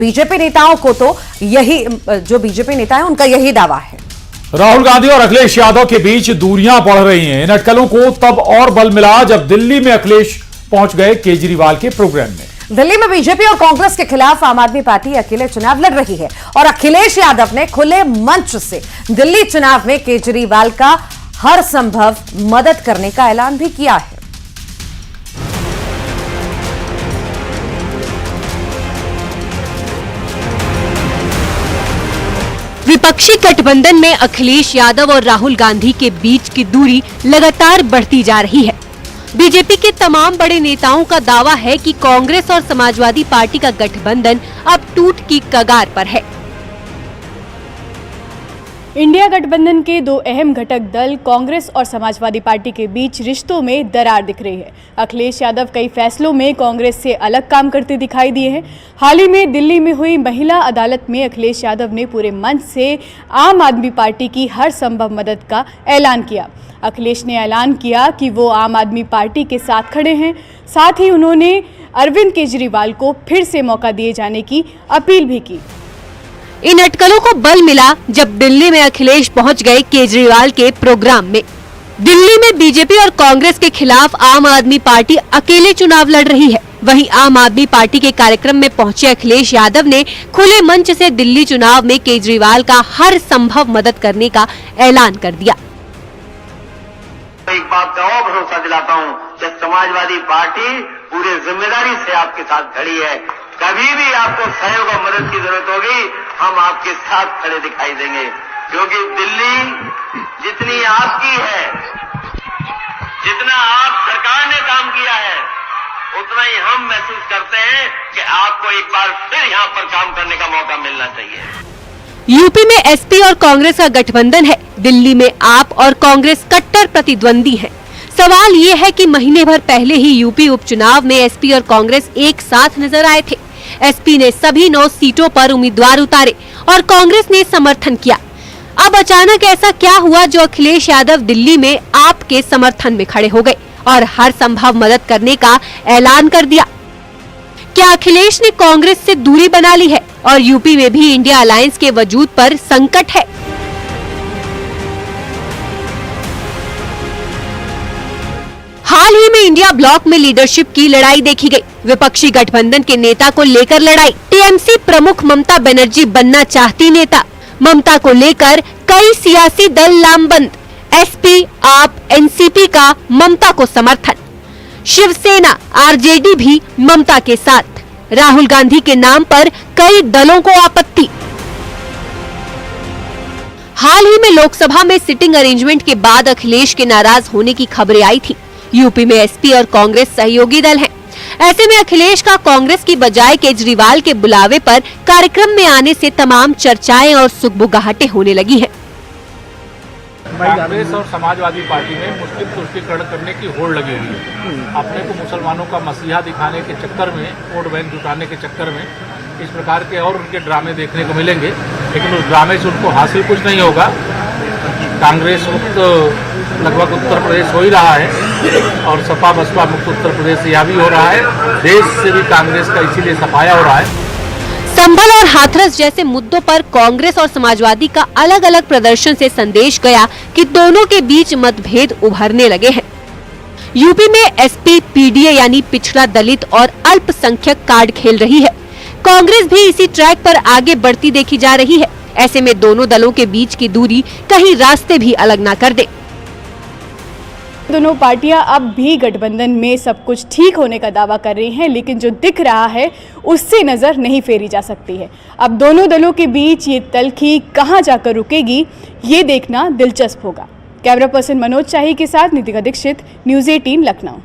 BJP नेताओं को तो यही, जो बीजेपी नेता है उनका यही दावा है। राहुल गांधी और अखिलेश यादव के बीच दूरियां बढ़ रही हैं। इन अटकलों को तब और बल मिला जब दिल्ली में अखिलेश पहुंच गए केजरीवाल के प्रोग्राम में। दिल्ली में बीजेपी और कांग्रेस के खिलाफ आम आदमी पार्टी अकेले चुनाव लड़ रही है और अखिलेश यादव ने खुले मंच से दिल्ली चुनाव में केजरीवाल का हर संभव मदद करने का ऐलान भी किया है। विपक्षी गठबंधन में अखिलेश यादव और राहुल गांधी के बीच की दूरी लगातार बढ़ती जा रही है। बीजेपी के तमाम बड़े नेताओं का दावा है कि कांग्रेस और समाजवादी पार्टी का गठबंधन अब टूट की कगार पर है। इंडिया गठबंधन के दो अहम घटक दल कांग्रेस और समाजवादी पार्टी के बीच रिश्तों में दरार दिख रही है। अखिलेश यादव कई फैसलों में कांग्रेस से अलग काम करते दिखाई दिए हैं। हाल ही में दिल्ली में हुई महिला अदालत में अखिलेश यादव ने पूरे मंच से आम आदमी पार्टी की हर संभव मदद का ऐलान किया। अखिलेश ने ऐलान किया कि वो आम आदमी पार्टी के साथ खड़े हैं। साथ ही उन्होंने अरविंद केजरीवाल को फिर से मौका दिए जाने की अपील भी की। इन अटकलों को बल मिला जब दिल्ली में अखिलेश पहुंच गए केजरीवाल के प्रोग्राम में। दिल्ली में बीजेपी और कांग्रेस के खिलाफ आम आदमी पार्टी अकेले चुनाव लड़ रही है। वहीं आम आदमी पार्टी के कार्यक्रम में पहुंचे अखिलेश यादव ने खुले मंच से दिल्ली चुनाव में केजरीवाल का हर संभव मदद करने का ऐलान कर दिया। एक बात का और भरोसा दिलाता हूं कि समाजवादी पार्टी पूरे जिम्मेदारी से आपके साथ खड़ी है। कभी भी आपको सहयोग और मदद की जरूरत होगी, हम आपके साथ खड़े दिखाई देंगे, क्योंकि दिल्ली जितनी आपकी है, जितना आप सरकार ने काम किया है, उतना ही हम महसूस करते हैं कि आपको एक बार फिर यहाँ पर काम करने का मौका मिलना चाहिए। यूपी में एसपी और कांग्रेस का गठबंधन है। दिल्ली में आप और कांग्रेस कट्टर प्रतिद्वंदी हैं। सवाल ये है कि महीने भर पहले ही यूपी उपचुनाव में एसपी और कांग्रेस एक साथ नजर आए थे। एसपी ने सभी 9 सीटों पर उम्मीदवार उतारे और कांग्रेस ने समर्थन किया। अब अचानक ऐसा क्या हुआ जो अखिलेश यादव दिल्ली में आप के समर्थन में खड़े हो गए और हर संभव मदद करने का ऐलान कर दिया? क्या अखिलेश ने कांग्रेस से दूरी बना ली है और यूपी में भी इंडिया अलायंस के वजूद पर संकट है? हाल ही में इंडिया ब्लॉक में लीडरशिप की लड़ाई देखी गई। विपक्षी गठबंधन के नेता को लेकर लड़ाई। टीएमसी प्रमुख ममता बनर्जी बनना चाहती नेता। ममता को लेकर कई सियासी दल लामबंद। एसपी, आप, एनसीपी का ममता को समर्थन। शिवसेना, आरजेडी भी ममता के साथ। राहुल गांधी के नाम पर कई दलों को आपत्ति। हाल ही में लोकसभा में सिटिंग अरेंजमेंट के बाद अखिलेश के नाराज होने की खबरें आई थी। यूपी में एसपी और कांग्रेस सहयोगी दल हैं। ऐसे में अखिलेश का कांग्रेस की बजाय केजरीवाल के बुलावे पर कार्यक्रम में आने से तमाम चर्चाएं और सुगबुगाहटें होने लगी हैं। कांग्रेस और समाजवादी पार्टी में मुस्लिम तुष्टीकरण करने की होड़ लगी हुई है। अपने को मुसलमानों का मसीहा दिखाने के चक्कर में, वोट बैंक जुटाने के चक्कर में इस प्रकार के और उनके ड्रामे देखने को मिलेंगे, लेकिन उस ड्रामे से उनको हासिल कुछ नहीं होगा। कांग्रेस मुक्त लगभग उत्तर प्रदेश हो ही रहा है और सपा बसपा मुक्त उत्तर प्रदेश से यह भी हो रहा है। देश से भी कांग्रेस का इसीलिए सफाया हो रहा है। संभल और हाथरस जैसे मुद्दों पर कांग्रेस और समाजवादी का अलग अलग प्रदर्शन से संदेश गया कि दोनों के बीच मतभेद उभरने लगे हैं। यूपी में एसपी पीडीए यानी पिछड़ा दलित और अल्पसंख्यक कार्ड खेल रही है। कांग्रेस भी इसी ट्रैक पर आगे बढ़ती देखी जा रही है। ऐसे में दोनों दलों के बीच की दूरी कहीं रास्ते भी अलग ना कर दे। दोनों पार्टियां अब भी गठबंधन में सब कुछ ठीक होने का दावा कर रही हैं, लेकिन जो दिख रहा है उससे नजर नहीं फेरी जा सकती है। अब दोनों दलों के बीच ये तल्खी कहां जाकर रुकेगी, ये देखना दिलचस्प होगा। कैमरा पर्सन मनोज शाही के साथ नितिका दीक्षित, न्यूज़ 18 लखनऊ।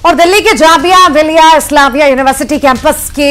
और दिल्ली के जामिया मिलिया इस्लामिया यूनिवर्सिटी कैंपस के